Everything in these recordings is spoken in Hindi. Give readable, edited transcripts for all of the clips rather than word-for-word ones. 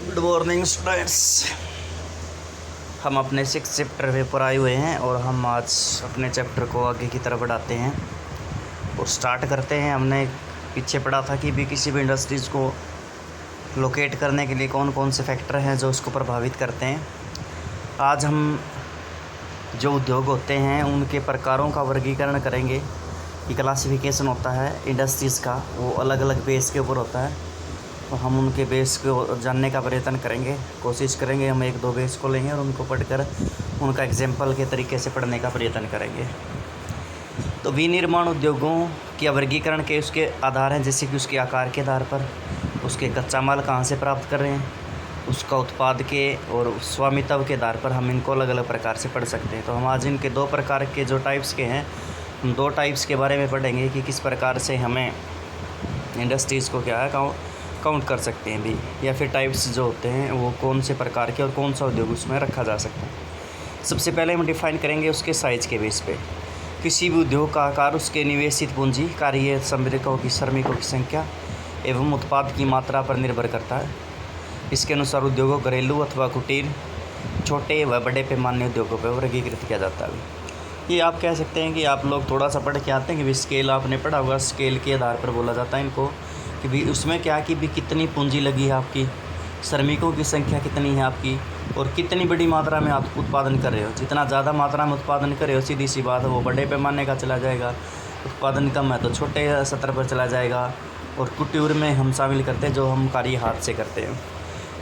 Good morning students. हम अपने 6 चैप्टर पेपर आए हुए हैं और हम आज अपने चैप्टर को आगे की तरफ बढ़ाते हैं और स्टार्ट करते हैं। हमने पीछे पढ़ा था कि भी किसी भी इंडस्ट्रीज़ को लोकेट करने के लिए कौन कौन से फैक्टर हैं जो उसको प्रभावित करते हैं। आज हम जो उद्योग होते हैं उनके प्रकारों का वर्गीकरण करेंगे कि क्लासिफिकेशन होता है इंडस्ट्रीज़ का, वो अलग अलग बेस के ऊपर होता है। तो हम उनके बेस को जानने का प्रयत्न करेंगे, कोशिश करेंगे। हम 1-2 बेस को लेंगे और उनको पढ़कर उनका एग्जाम्पल के तरीके से पढ़ने का प्रयत्न करेंगे। तो विनिर्माण उद्योगों के वर्गीकरण के उसके आधार हैं, जैसे कि उसके आकार के आधार पर, उसके कच्चा माल कहाँ से प्राप्त कर रहे हैं, उसका उत्पाद के और स्वामित्व के आधार पर हम इनको अलग अलग प्रकार से पढ़ सकते हैं। तो हम आज इनके 2 प्रकार के जो टाइप्स के हैं, हम 2 टाइप्स के बारे में पढ़ेंगे कि किस प्रकार से हमें इंडस्ट्रीज़ को क्या है काउंट कर सकते हैं भी, या फिर टाइप्स जो होते हैं वो कौन से प्रकार के और कौन सा उद्योग उसमें रखा जा सकता है। सबसे पहले हम डिफ़ाइन करेंगे उसके साइज़ के बेस पे। किसी भी उद्योग का आकार उसके निवेशित पूंजी, कार्य श्रमिकों की संख्या एवं उत्पाद की मात्रा पर निर्भर करता है। इसके अनुसार उद्योगों घरेलू अथवा कुटीर, छोटे व बड़े पैमाने उद्योगों पर वर्गीकृत किया जाता है। ये आप कह सकते हैं कि आप लोग थोड़ा सा पढ़ के आते हैं कि भी स्केल आपने पढ़ा होगा, स्केल के आधार पर बोला जाता है इनको कि भी उसमें क्या कि भी कितनी पूंजी लगी है आपकी, श्रमिकों की संख्या कितनी है आपकी, और कितनी बड़ी मात्रा में आप उत्पादन कर रहे हो। जितना ज़्यादा मात्रा में उत्पादन कर रहे हो, सीधी सी बात है वो बड़े पैमाने का चला जाएगा। उत्पादन कम है तो छोटे स्तर पर चला जाएगा। और कुटीर में हम शामिल करते हैं जो हम कार्य हाथ से करते हैं।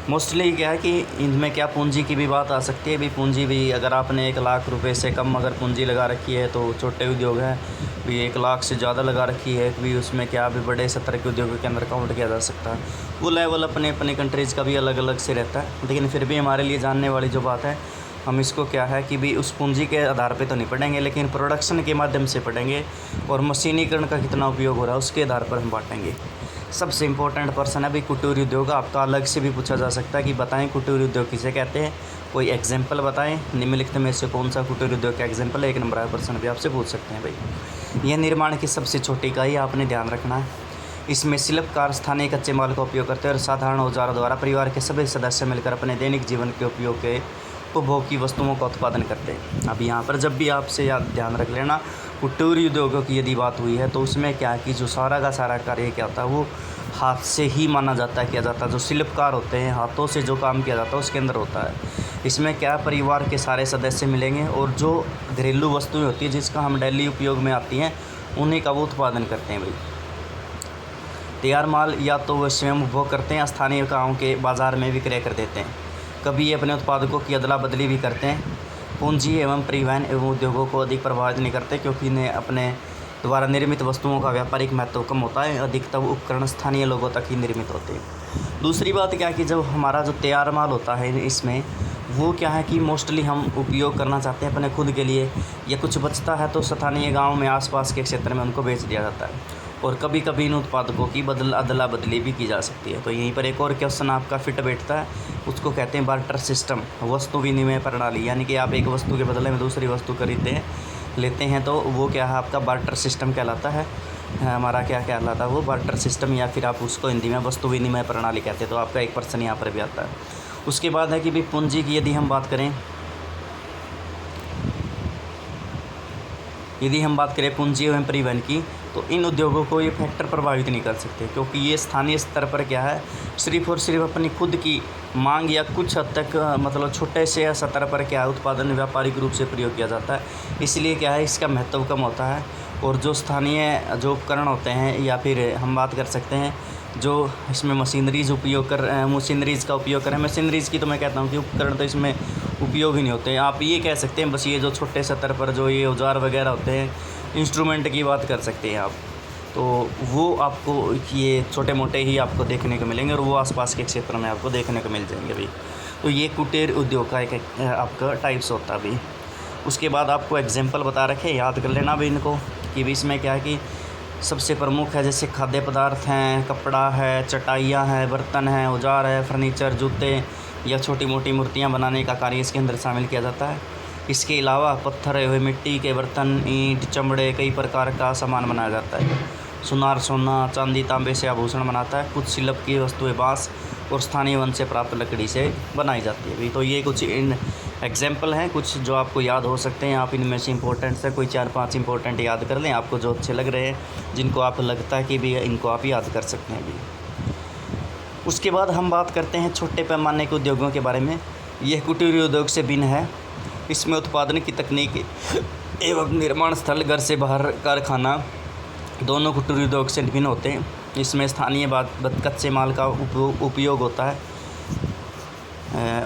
मोस्टली क्या है कि इनमें क्या पूंजी की भी बात आ सकती है। भी पूंजी भी अगर आपने 1 लाख रुपए से कम अगर पूंजी लगा रखी है तो छोटे उद्योग हैं। भी 1 लाख से ज़्यादा लगा रखी है भी उसमें क्या भी बड़े स्तर के उद्योगों के अंदर काउंट किया जा सकता है। वो लेवल अपने अपने कंट्रीज़ का भी अलग अलग से रहता है, लेकिन फिर भी हमारे लिए जानने वाली जो बात है, हम इसको क्या है कि भी उस पूंजी के आधार पे तो नहीं पढ़ेंगे, लेकिन प्रोडक्शन के माध्यम से पढ़ेंगे और मशीनीकरण का कितना उपयोग हो रहा है उसके आधार पर हम बांटेंगे। सबसे इम्पोर्टेंट पर्सन है भाई कुटीर उद्योग। आपका अलग से भी पूछा जा सकता है कि बताएं कुटीर उद्योग किसे कहते हैं, कोई एग्जाम्पल बताएं, निम्नलिखित में से कौन सा कुटीर उद्योग का एग्जाम्पल है। 1 नंबर पर्सन भी आपसे पूछ सकते हैं भाई। यह निर्माण की सबसे छोटी इकाई आपने ध्यान रखना है। इसमें शिल्पकार स्थानीय कच्चे माल का उपयोग करते हैं और साधारण औजारों द्वारा परिवार के सभी सदस्य मिलकर अपने दैनिक जीवन के उपयोग के उपभोग की वस्तुओं का उत्पादन करते हैं। अब यहाँ पर जब भी आपसे याद ध्यान रख लेना, कुटीर उद्योगों की यदि बात हुई है तो उसमें क्या है कि जो सारा का सारा कार्य क्या होता है वो हाथ से ही माना जाता है, किया जाता है। जो शिल्पकार होते हैं, हाथों से जो काम किया जाता है उसके अंदर होता है। इसमें क्या परिवार के सारे सदस्य मिलेंगे और जो घरेलू वस्तुएं होती है जिसका हम डेली उपयोग में आती हैं उन्हीं का वो उत्पादन करते हैं भाई। तैयार माल या तो वे स्वयं उपभोग करते हैं, स्थानीय गाँव के बाज़ार में विक्रय कर देते हैं। कभी ये अपने उत्पादकों की अदला बदली भी करते हैं। पूंजी एवं परिवहन एवं उद्योगों को अधिक प्रभावित नहीं करते क्योंकि इन्हें अपने द्वारा निर्मित वस्तुओं का व्यापारिक महत्व कम होता है। अधिकतर उपकरण स्थानीय लोगों तक ही निर्मित होते हैं। दूसरी बात क्या है कि जब हमारा जो तैयार माल होता है इसमें वो क्या है कि मोस्टली हम उपयोग करना चाहते हैं अपने खुद के लिए, या कुछ बचता है तो स्थानीय गांव में आसपास के क्षेत्र में उनको बेच दिया जाता है। और कभी कभी इन उत्पादकों की अदला बदली भी की जा सकती है। तो यहीं पर एक और क्वेश्चन आपका फिट बैठता है, उसको कहते हैं बार्टर सिस्टम, वस्तु विनिमय प्रणाली। यानी कि आप एक वस्तु के बदले में दूसरी वस्तु लेते हैं तो वो क्या है आपका बार्टर सिस्टम कहलाता है। हमारा क्या कहलाता है वो बार्टर सिस्टम, या फिर आप उसको हिंदी में वस्तु विनिमय प्रणाली कहते हैं। तो आपका 1% यहाँ पर भी आता है। उसके बाद है कि भी पूंजी की यदि हम बात करें पूंजी एवं परिवहन की, तो इन उद्योगों को ये फैक्टर प्रभावित नहीं कर सकते क्योंकि ये स्थानीय स्तर पर क्या है सिर्फ और सिर्फ अपनी खुद की मांग या कुछ हद तक मतलब छोटे से स्तर पर क्या है उत्पादन व्यापारिक रूप से प्रयोग किया जाता है। इसलिए क्या है इसका महत्व कम होता है। और जो स्थानीय जो उपकरण होते हैं, या फिर हम बात कर सकते हैं जो इसमें मशीनरीज़ का उपयोग करें। मशीनरीज़ की तो मैं कहता हूँ कि उपकरण तो इसमें उपयोग ही नहीं होते। आप ये कह सकते हैं बस ये जो छोटे स्तर पर जो ये औजार वगैरह होते हैं, इंस्ट्रूमेंट की बात कर सकते हैं आप, तो वो आपको ये छोटे मोटे ही आपको देखने को मिलेंगे और वो आसपास के क्षेत्र में आपको देखने को मिल जाएंगे भाई। तो ये कुटीर उद्योग का एक आपका टाइप्स होता है भाई। उसके बाद आपको एग्जाम्पल बता रखे, याद कर लेना भाई इनको कि भी इसमें क्या है कि सबसे प्रमुख है जैसे खाद्य पदार्थ हैं, कपड़ा है, चटाइयाँ हैं, बर्तन हैं, औजार है, फर्नीचर, जूते या छोटी मोटी मूर्तियाँ बनाने का कार्य इसके अंदर शामिल किया जाता है। इसके अलावा पत्थर एवं मिट्टी के बर्तन, ईंट, चमड़े, कई प्रकार का सामान बनाया जाता है। सुनार सोना, चांदी, तांबे से आभूषण बनाता है। कुछ शिल्प की वस्तुएं बाँस और स्थानीय वन से प्राप्त लकड़ी से बनाई जाती है भी। तो ये कुछ इन एग्जाम्पल हैं, कुछ जो आपको याद हो सकते हैं। आप इनमें से इंपॉर्टेंट से कोई 4-5 इंपॉर्टेंट याद कर लें, आपको जो अच्छे लग रहे हैं, जिनको आप लगता है कि भी इनको आप याद कर सकते हैं भी। उसके बाद हम बात करते हैं छोटे पैमाने के उद्योगों के बारे में। यह कुटीर उद्योग से भिन्न है। इसमें उत्पादन की तकनीक एवं निर्माण स्थल घर से बाहर कारखाना दोनों कुटीर उद्योग से भिन्न होते हैं। इसमें स्थानीय कच्चे माल का उपयोग होता है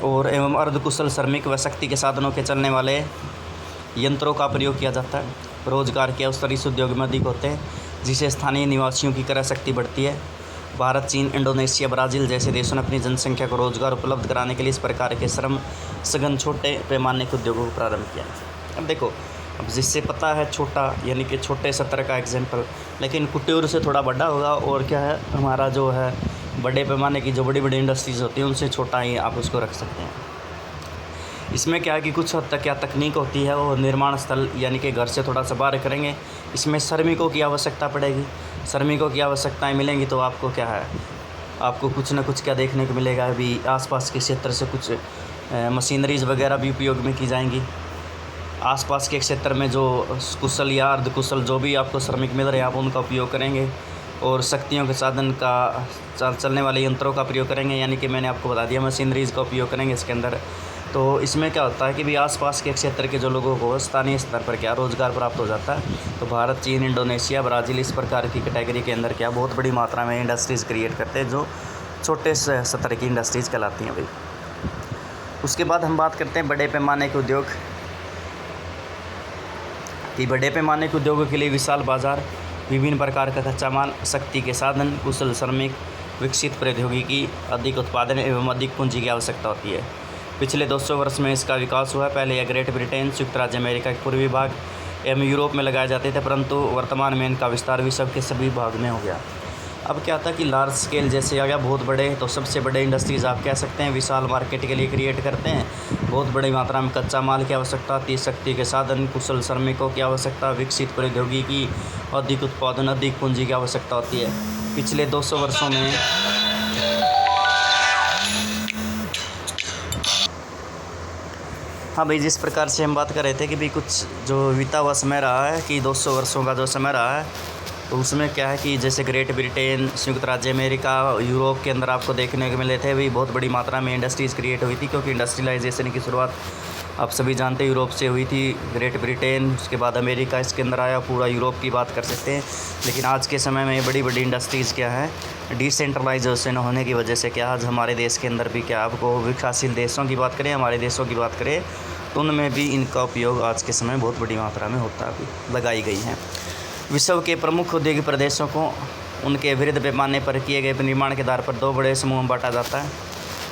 और एवं अर्धकुशल श्रमिक व शक्ति के साधनों के चलने वाले यंत्रों का प्रयोग किया जाता है। रोजगार के अवसर इस उद्योग में अधिक होते हैं, जिससे स्थानीय निवासियों की क्रय शक्ति बढ़ती है। भारत, चीन, इंडोनेशिया, ब्राज़ील जैसे देशों ने अपनी जनसंख्या को रोजगार उपलब्ध कराने के लिए इस प्रकार के श्रम सघन छोटे पैमाने के उद्योगों को प्रारंभ किया। अब देखो, अब जिससे पता है छोटा यानी कि छोटे स्तर का एग्जाम्पल, लेकिन कुटीर से थोड़ा बड़ा होगा। और क्या है, हमारा जो है बड़े पैमाने की जो बड़ी बड़ी इंडस्ट्रीज़ होती हैं उनसे छोटा ही आप उसको रख सकते हैं। इसमें क्या है कि कुछ हद तक क्या तकनीक होती है वो निर्माण स्थल यानी कि घर से थोड़ा सा बाहर करेंगे। इसमें श्रमिकों की आवश्यकता पड़ेगी। श्रमिकों की आवश्यकताएं मिलेंगी तो आपको क्या है, आपको कुछ ना कुछ क्या देखने को मिलेगा अभी। आसपास के क्षेत्र से कुछ मशीनरीज़ वगैरह भी उपयोग में की जाएंगी। आसपास के क्षेत्र में जो कुशल या अर्धकुशल जो भी आपको श्रमिक मिल रहे हैं आप उनका उपयोग करेंगे और शक्तियों के साधन का चलने वाले यंत्रों का प्रयोग करेंगे, यानी कि मैंने आपको बता दिया मशीनरीज़ का उपयोग करेंगे इसके अंदर। तो इसमें क्या होता है कि भी आसपास के क्षेत्र के जो लोगों को स्थानीय स्तर पर क्या रोज़गार प्राप्त हो जाता है। तो भारत, चीन, इंडोनेशिया, ब्राज़ील इस प्रकार की कैटेगरी के अंदर क्या बहुत बड़ी मात्रा में इंडस्ट्रीज़ क्रिएट करते हैं जो छोटे स्तर की इंडस्ट्रीज़ कहलाती हैं भाई। उसके बाद हम बात करते हैं बड़े पैमाने के उद्योग कि बड़े पैमाने के उद्योगों के लिए विशाल बाज़ार, विभिन्न प्रकार का कच्चा माल, शक्ति के साधन, कुशल श्रमिक, विकसित प्रौद्योगिकी, अधिक उत्पादन एवं अधिक पूंजी की आवश्यकता होती है। पिछले 200 वर्ष में इसका विकास हुआ है। पहले यह ग्रेट ब्रिटेन, संयुक्त राज्य अमेरिका के पूर्वी भाग एवं यूरोप में लगाए जाते थे, परंतु वर्तमान में इनका विस्तार विश्व के सभी भाग में हो गया। अब क्या था कि लार्ज स्केल जैसे आ गया बहुत बड़े, तो सबसे बड़े इंडस्ट्रीज़ आप कह सकते हैं विशाल मार्केट के लिए क्रिएट करते हैं। बहुत बड़ी मात्रा में कच्चा माल की आवश्यकता होती है, शक्ति के साधन, कुशल श्रमिकों की आवश्यकता, विकसित प्रौद्योगिकी, अधिक उत्पादन, अधिक पूंजी की आवश्यकता होती है। पिछले 200 वर्षों में हाँ भाई, जिस प्रकार से हम बात कर रहे थे कि भाई कुछ जो बीता हुआ समय रहा है कि 200 वर्षों का जो समय रहा है, तो उसमें क्या है कि जैसे ग्रेट ब्रिटेन, संयुक्त राज्य अमेरिका, यूरोप के अंदर आपको देखने को मिले थे भी बहुत बड़ी मात्रा में इंडस्ट्रीज़ क्रिएट हुई थी, क्योंकि इंडस्ट्रियलाइजेशन की शुरुआत आप सभी जानते हैं यूरोप से हुई थी। ग्रेट ब्रिटेन, उसके बाद अमेरिका इसके अंदर आया, पूरा यूरोप की बात कर सकते हैं। लेकिन आज के समय में बड़ी बड़ी इंडस्ट्रीज़ क्या है, डिसेंट्रलाइजेशन होने की वजह से क्या आज हमारे देश के अंदर भी क्या आपको विकासशील देशों की बात करें, हमारे देशों की बात करें, तो उनमें भी इनका उपयोग आज के समय बहुत बड़ी मात्रा में होता है, लगाई गई हैं। विश्व के प्रमुख औद्योगिक प्रदेशों को उनके विरुद्ध पैमाने पर किए गए निर्माण के आधार पर 2 बड़े समूह में बांटा जाता है।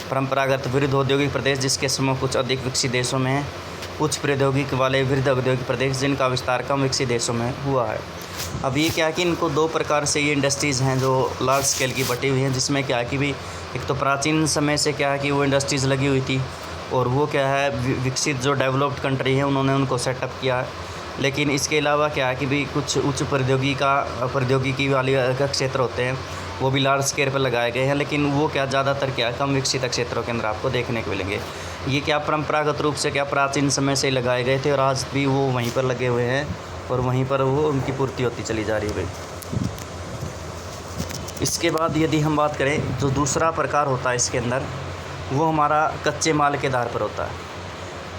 परंपरागत वृद्ध औद्योगिक प्रदेश, जिसके समूह कुछ अधिक विकसित देशों में हैं, उच्च प्रौद्योगिक वाले वृद्ध औद्योगिक प्रदेश, जिनका विस्तार कम विकसित देशों में हुआ है। अब ये क्या है कि इनको 2 प्रकार से ये इंडस्ट्रीज़ हैं जो लार्ज स्केल की बटी हुई हैं, जिसमें क्या है कि भी एक तो प्राचीन समय से क्या है कि वो इंडस्ट्रीज़ लगी हुई थी और वो क्या है विकसित जो डेवलप्ड कंट्री है उन्होंने उनको सेटअप किया है। लेकिन इसके अलावा क्या है कि भी कुछ उच्च प्रौद्योगिकी वाले क्षेत्र होते हैं वो भी लार्ज स्केल पर लगाए गए हैं, लेकिन वो क्या ज़्यादातर क्या कम विकसित क्षेत्रों के अंदर आपको देखने को मिलेंगे। ये क्या परंपरागत रूप से क्या प्राचीन समय से लगाए गए थे और आज भी वो वहीं पर लगे हुए हैं और वहीं पर वो उनकी पूर्ति होती चली जा रही है भाई। इसके बाद यदि हम बात करें जो दूसरा प्रकार होता है इसके अंदर, वो हमारा कच्चे माल के आधार पर होता है।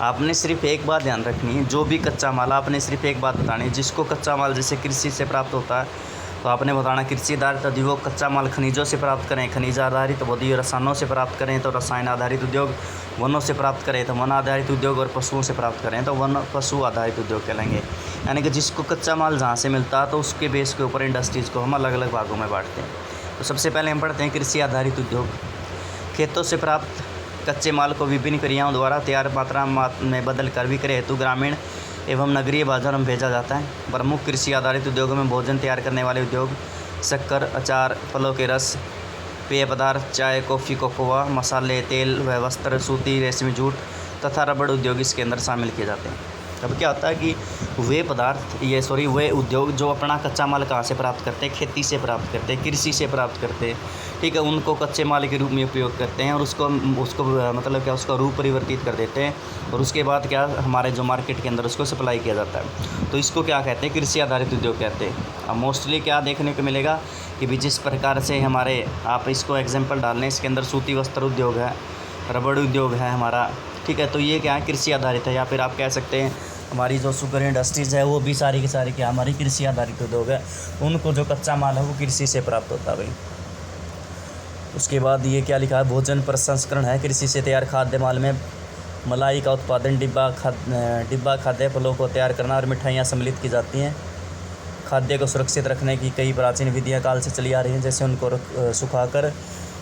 आपने सिर्फ एक बात ध्यान रखनी है, जो भी कच्चा माल आपने सिर्फ एक बात बतानी है, जिसको कच्चा माल जैसे कृषि से प्राप्त होता है तो आपने बताना कृषि आधारित उद्योग, कच्चा माल खनिजों से प्राप्त करें, खनिज आधारित उद्योग, रसायनों से प्राप्त करें तो रसायन आधारित उद्योग, वनों से प्राप्त करें तो वन आधारित उद्योग, और पशुओं से प्राप्त करें तो वन पशु आधारित उद्योग कहलाएंगे। यानी कि जिसको कच्चा माल जहाँ से मिलता है तो उसके बेस के ऊपर इंडस्ट्रीज़ को हम अलग अलग भागों में बांटते हैं। तो सबसे पहले हम पढ़ते हैं कृषि आधारित उद्योग। खेतों से प्राप्त कच्चे माल को विभिन्न क्रियाओं द्वारा तैयार मात्रा में बदल कर विक्रय हेतु ग्रामीण एवं नगरीय बाजारों में भेजा जाता है। प्रमुख कृषि आधारित उद्योगों में भोजन तैयार करने वाले उद्योग, शक्कर, अचार, फलों के रस, पेय पदार्थ, चाय, कॉफ़ी, कोकोआ, मसाले, तेल व वस्त्र, सूती, रेशमी, जूट तथा रबड़ उद्योग इसके अंदर शामिल किए जाते हैं। अब क्या होता है कि वे उद्योग जो अपना कच्चा माल कहाँ से प्राप्त करते हैं, खेती से प्राप्त करते हैं, कृषि से प्राप्त करते हैं, ठीक है, उनको कच्चे माल के रूप में उपयोग करते हैं और उसको मतलब क्या उसका रूप परिवर्तित कर देते हैं और उसके बाद क्या हमारे जो मार्केट के अंदर उसको सप्लाई किया जाता है। तो इसको क्या कहते हैं, कृषि आधारित उद्योग कहते हैं। अब मोस्टली क्या देखने को मिलेगा कि भी जिस प्रकार से हमारे आप इसको एग्जाम्पल डाल लें, इसके अंदर सूती वस्त्र उद्योग है, रबड़ उद्योग है हमारा, ठीक है, तो ये क्या है, कृषि आधारित है। या फिर आप कह सकते हैं हमारी जो शुगर इंडस्ट्रीज़ है वो भी सारी की सारी क्या हमारी कृषि आधारित उद्योग है, उनको जो कच्चा माल है वो कृषि से प्राप्त होता है भाई। उसके बाद ये क्या लिखा है, भोजन प्रसंस्करण है, कृषि से तैयार खाद्य माल में मलाई का उत्पादन, डिब्बा खाद्य फलों को तैयार करना और मिठाइयाँ सम्मिलित की जाती हैं। खाद्य को सुरक्षित रखने की कई प्राचीन विधियाँ काल से चली आ रही हैं, जैसे उनको सुखाकर,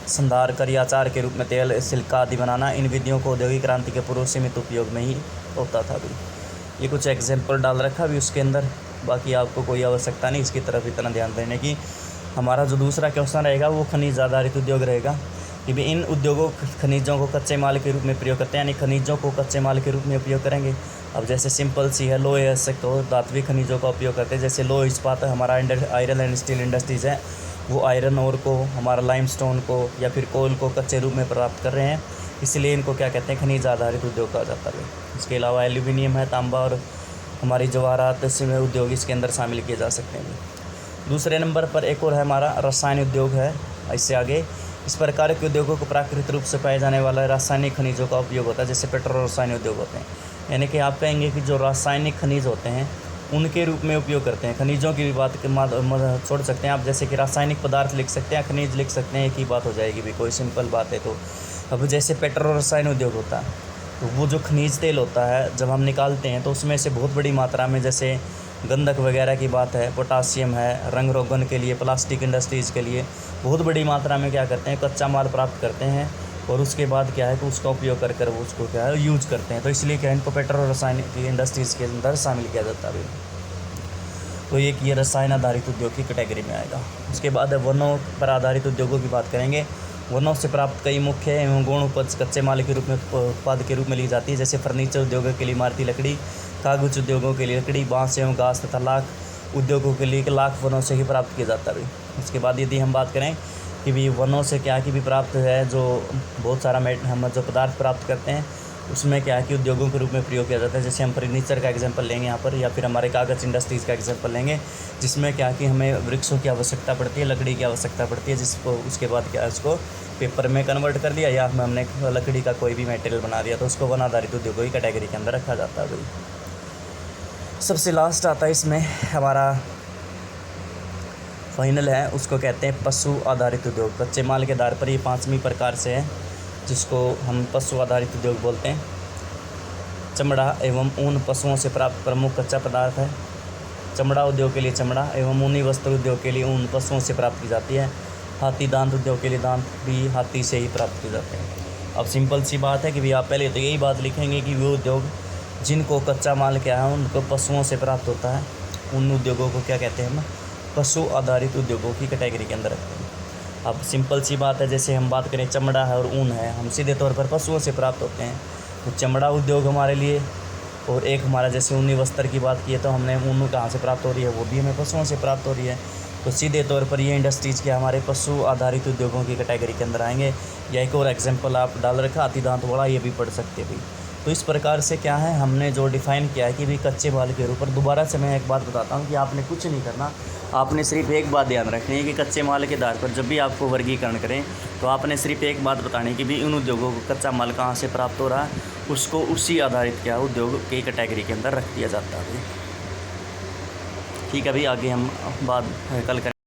संधार कर या अचार के रूप में तेल, सिल्का आदि बनाना। इन विधियों को औद्योगिक क्रांति के पूर्व सीमित उपयोग में ही होता था भी। ये कुछ एग्जाम्पल डाल रखा भी उसके अंदर, बाकी आपको कोई आवश्यकता नहीं इसकी तरफ इतना ध्यान देने की। हमारा जो दूसरा क्वेश्चन रहेगा वो खनिज आधारित उद्योग रहेगा कि भी इन उद्योगों खनिजों को कच्चे माल के रूप में प्रयोग करते हैं, यानी खनिजों को कच्चे माल के रूप में उपयोग करेंगे। अब जैसे सिंपल सी है, लोहे से तो धात्विक खनिजों का उपयोग करते हैं, जैसे लोह इस्पात हमारा आयरन एंड स्टील इंडस्ट्रीज़ है, वो आयरन ओर को, हमारा लाइमस्टोन को या फिर कोल को कच्चे रूप में प्राप्त कर रहे हैं, इसलिए इनको क्या कहते हैं, खनिज आधारित उद्योग कहा जाता है। इसके अलावा एल्यूमिनियम है, तांबा और हमारी जवाहरात से उद्योग इसके अंदर शामिल किए जा सकते हैं। दूसरे नंबर पर एक और है हमारा रसायन उद्योग है। इससे आगे इस प्रकार के उद्योगों को प्राकृतिक रूप से पाए जाने वाला रासायनिक खनिजों का उपयोग होता है, जैसे पेट्रो रसायन उद्योग होते हैं, यानी कि आप कहेंगे कि जो रासायनिक खनिज होते हैं उनके रूप में उपयोग करते हैं। खनिजों की भी बात छोड़ सकते हैं आप, जैसे कि रासायनिक पदार्थ लिख सकते हैं, खनिज लिख सकते हैं, एक ही बात हो जाएगी भी, कोई सिंपल बात है। तो अब जैसे पेट्रो रसायन उद्योग होता है तो वो जो खनिज तेल होता है जब हम निकालते हैं तो उसमें से बहुत बड़ी मात्रा में, जैसे गंधक वगैरह की बात है, पोटासियम है, रंग रोगन के लिए, प्लास्टिक इंडस्ट्रीज़ के लिए बहुत बड़ी मात्रा में क्या करते हैं, कच्चा माल प्राप्त करते हैं और उसके बाद क्या है कि उसका उपयोग कर वो उसको क्या है यूज करते हैं। तो इसलिए क्या इनको पेट्रो रासायनिक इंडस्ट्रीज़ के अंदर शामिल किया जाता है। तो एक ये रसायन आधारित उद्योग की कैटेगरी में आएगा। उसके बाद वनों पर आधारित उद्योगों की बात करेंगे। वनों से प्राप्त कई मुख्य एवं गौण उपज कच्चे माल के रूप में उत्पाद के रूप में ली जाती है, जैसे फर्नीचर उद्योगों के लिए इमारती लकड़ी, कागज उद्योगों के लिए लकड़ी, बांस एवं घास तथा लाख उद्योगों के लिए लाख वनों से ही प्राप्त किया जाता है। उसके बाद यदि हम बात करें कि भी वनों से क्या कि भी प्राप्त है, जो बहुत सारा हम जो पदार्थ प्राप्त करते हैं उसमें क्या है कि उद्योगों के रूप में प्रयोग किया जाता है। जैसे हम फर्नीचर का एग्जांपल लेंगे यहाँ पर, या फिर हमारे कागज़ इंडस्ट्रीज़ का एग्जांपल लेंगे, जिसमें क्या कि हमें वृक्षों की आवश्यकता पड़ती है, लकड़ी की आवश्यकता पड़ती है, जिसको उसके बाद क्या है उसको पेपर में कन्वर्ट कर दिया या हमने लकड़ी का कोई भी मटेरियल बना दिया, तो उसको वन आधारित उद्योगों की कैटेगरी के अंदर रखा जाता है भाई। सबसे लास्ट आता है इसमें हमारा फाइनल है, उसको कहते हैं पशु आधारित उद्योग। कच्चे माल के आधार पर ये 5वीं प्रकार से है, जिसको हम पशु आधारित उद्योग बोलते हैं। चमड़ा एवं ऊन पशुओं से प्राप्त प्रमुख कच्चा पदार्थ है। चमड़ा उद्योग के लिए चमड़ा एवं ऊनी वस्त्र उद्योग के लिए ऊन पशुओं से प्राप्त की जाती है। हाथी दांत उद्योग के लिए दांत भी हाथी से ही प्राप्त किए जाते हैं। अब सिंपल सी बात है कि भी आप पहले तो यही बात लिखेंगे कि वो उद्योग जिनको कच्चा माल क्या है उनको पशुओं से प्राप्त होता है, उन उद्योगों को क्या कहते हैं, हम पशु आधारित उद्योगों की कैटेगरी के अंदर रखते हैं। अब सिंपल सी बात है, जैसे हम बात करें चमड़ा है और ऊन है, हम सीधे तौर पर पशुओं से प्राप्त होते हैं। तो चमड़ा उद्योग हमारे लिए, और एक हमारा जैसे ऊनी वस्त्र की बात की है तो हमने ऊन कहाँ से प्राप्त हो रही है, वो भी हमें पशुओं से प्राप्त हो रही है। तो सीधे तौर पर ये इंडस्ट्रीज़ के हमारे पशु आधारित उद्योगों की कैटेगरी के अंदर आएंगे। या एक और एग्जांपल आप डाल रखा हाथी दांत वाला, ये भी पढ़ सकते भाई। तो इस प्रकार से क्या है हमने जो डिफ़ाइन किया है कि भाई कच्चे माल के ऊपर, दोबारा से मैं एक बात बताता हूँ कि आपने कुछ नहीं करना, आपने सिर्फ एक बात ध्यान रखनी है कि कच्चे माल के आधार पर जब भी आपको वर्गीकरण करें तो आपने सिर्फ एक बात बतानी कि भी उन उद्योगों को कच्चा माल कहाँ से प्राप्त हो रहा है, उसको उसी आधारित क्या उद्योग की कैटेगरी के अंदर रख दिया जाता है। ठीक है भाई, आगे हम बात कल करें।